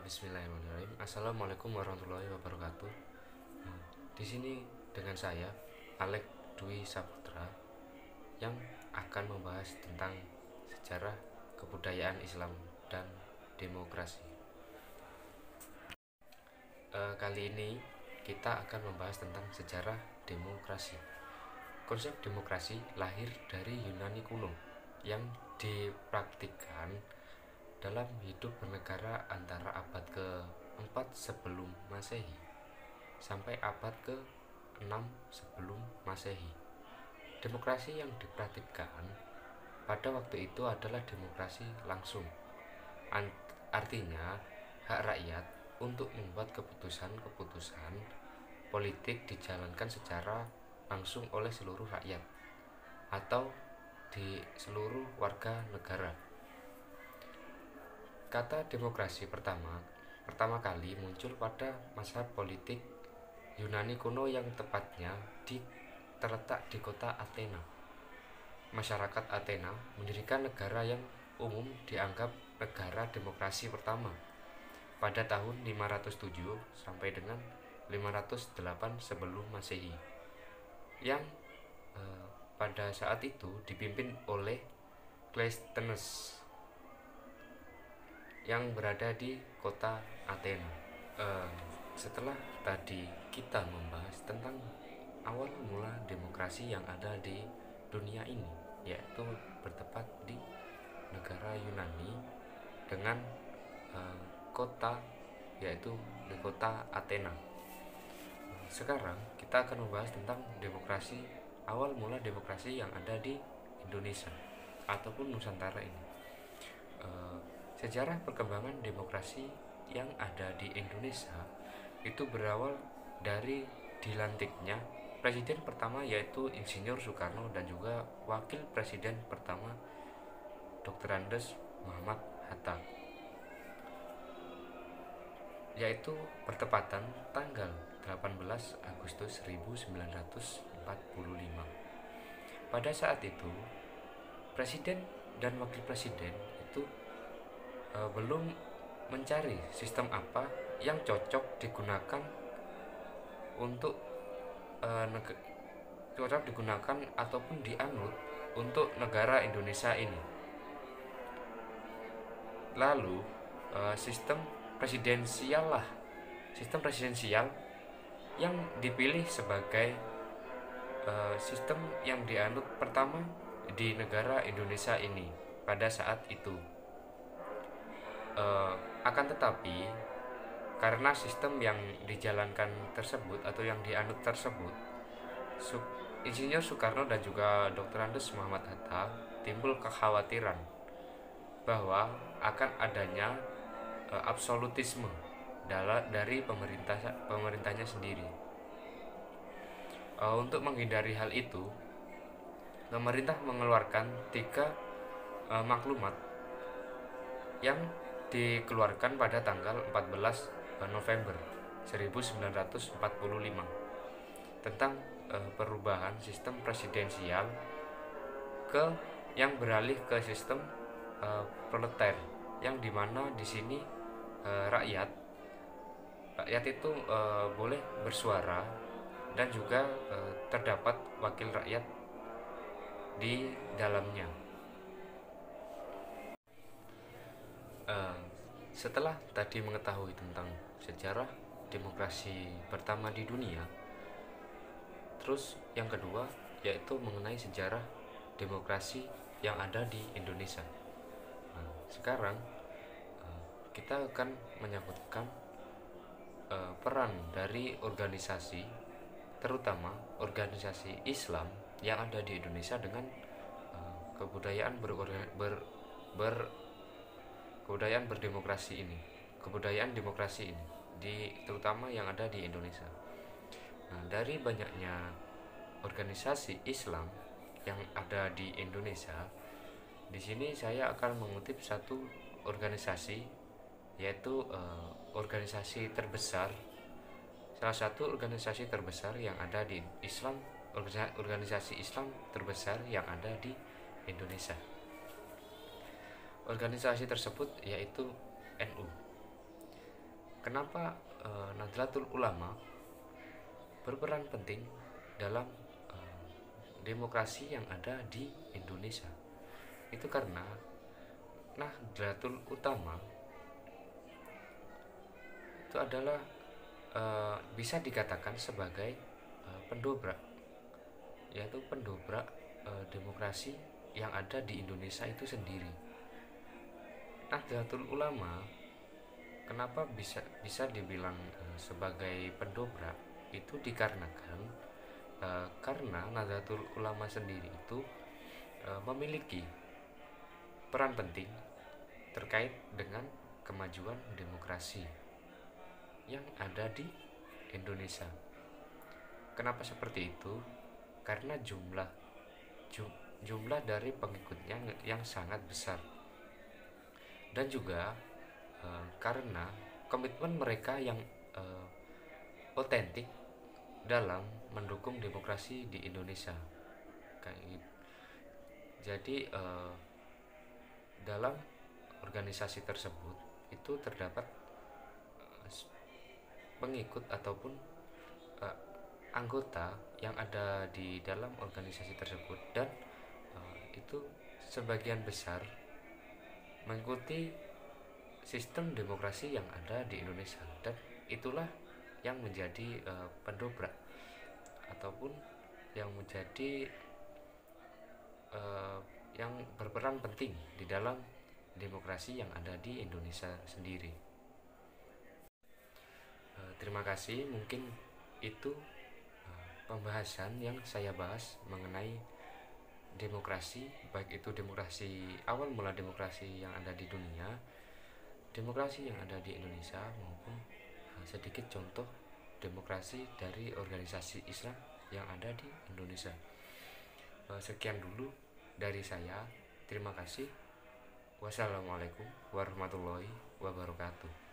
Bismillahirrahmanirrahim. Assalamualaikum warahmatullahi wabarakatuh. Di sini dengan saya Alek Dwi Saputra yang akan membahas tentang sejarah kebudayaan Islam dan demokrasi. Kali ini kita akan membahas tentang sejarah demokrasi. Konsep demokrasi lahir dari Yunani kuno yang dipraktikkan dalam hidup bernegara antara abad ke-4 sebelum Masehi sampai abad ke-6 sebelum Masehi. Demokrasi yang dipraktikkan pada waktu itu adalah demokrasi langsung. Artinya, hak rakyat untuk membuat keputusan-keputusan politik dijalankan secara langsung oleh seluruh rakyat atau di seluruh warga negara. Kata demokrasi pertama kali muncul pada masa politik Yunani kuno yang tepatnya terletak di kota Athena. Masyarakat Athena mendirikan negara yang umum dianggap negara demokrasi pertama pada tahun 507 sampai dengan 508 sebelum Masehi, yang pada saat itu dipimpin oleh Cleisthenes yang berada di kota Athena. Setelah tadi kita membahas tentang awal mula demokrasi yang ada di dunia ini, yaitu bertempat di negara Yunani dengan kota, yaitu di kota Athena. Sekarang kita akan membahas tentang demokrasi, awal mula demokrasi yang ada di Indonesia ataupun Nusantara ini. Sejarah perkembangan demokrasi yang ada di Indonesia itu berawal dari dilantiknya presiden pertama, yaitu Insinyur Soekarno, dan juga wakil presiden pertama Dr. Andes Muhammad Hatta, yaitu bertepatan tanggal 18 Agustus 1945. Pada saat itu presiden dan wakil presiden itu belum mencari sistem apa yang cocok digunakan untuk cocok digunakan ataupun dianut untuk negara Indonesia ini. Lalu sistem presidensial yang dipilih sebagai sistem yang dianut pertama di negara Indonesia ini pada saat itu. Akan tetapi karena sistem yang dijalankan tersebut atau yang dianut tersebut, Insinyur Soekarno dan juga Dr. Andes Muhammad Hatta timbul kekhawatiran bahwa akan adanya absolutisme dari pemerintahnya sendiri. Untuk menghindari hal itu, pemerintah mengeluarkan 3 maklumat yang dikeluarkan pada tanggal 14 November 1945 tentang perubahan sistem presidensial yang beralih ke sistem proleter, yang dimana di sini rakyat itu boleh bersuara dan juga terdapat wakil rakyat di dalamnya. Setelah tadi mengetahui tentang sejarah demokrasi pertama di dunia, terus yang kedua yaitu mengenai sejarah demokrasi yang ada di Indonesia. Sekarang kita akan menyebutkan peran dari organisasi, terutama organisasi Islam yang ada di Indonesia dengan kebudayaan kebudayaan demokrasi ini, terutama yang ada di Indonesia. Dari banyaknya organisasi Islam yang ada di Indonesia, di sini saya akan mengutip satu organisasi, yaitu organisasi terbesar, salah satu organisasi terbesar yang ada di Islam, organisasi Islam terbesar yang ada di Indonesia. Organisasi tersebut yaitu NU. kenapa Nahdlatul Ulama berperan penting dalam demokrasi yang ada di Indonesia. Itu karena Nahdlatul Ulama itu adalah bisa dikatakan sebagai pendobrak, yaitu pendobrak demokrasi yang ada di Indonesia itu sendiri. Nahdlatul Ulama kenapa bisa dibilang sebagai pendobrak, itu dikarenakan karena Nahdlatul Ulama sendiri itu memiliki peran penting terkait dengan kemajuan demokrasi yang ada di Indonesia. Kenapa seperti itu? Karena jumlah dari pengikutnya yang sangat besar, dan juga karena komitmen mereka yang otentik dalam mendukung demokrasi di Indonesia. Kayak gitu. Jadi dalam organisasi tersebut itu terdapat pengikut ataupun anggota yang ada di dalam organisasi tersebut, dan itu sebagian besar mengikuti sistem demokrasi yang ada di Indonesia, dan itulah yang menjadi pendobrak ataupun yang menjadi yang berperan penting di dalam demokrasi yang ada di Indonesia sendiri. Terima kasih, mungkin itu pembahasan yang saya bahas mengenai demokrasi, baik itu demokrasi awal mula demokrasi yang ada di dunia, demokrasi yang ada di Indonesia, maupun sedikit contoh demokrasi dari organisasi Islam yang ada di Indonesia. Sekian dulu dari saya. Terima kasih. Wassalamualaikum warahmatullahi wabarakatuh.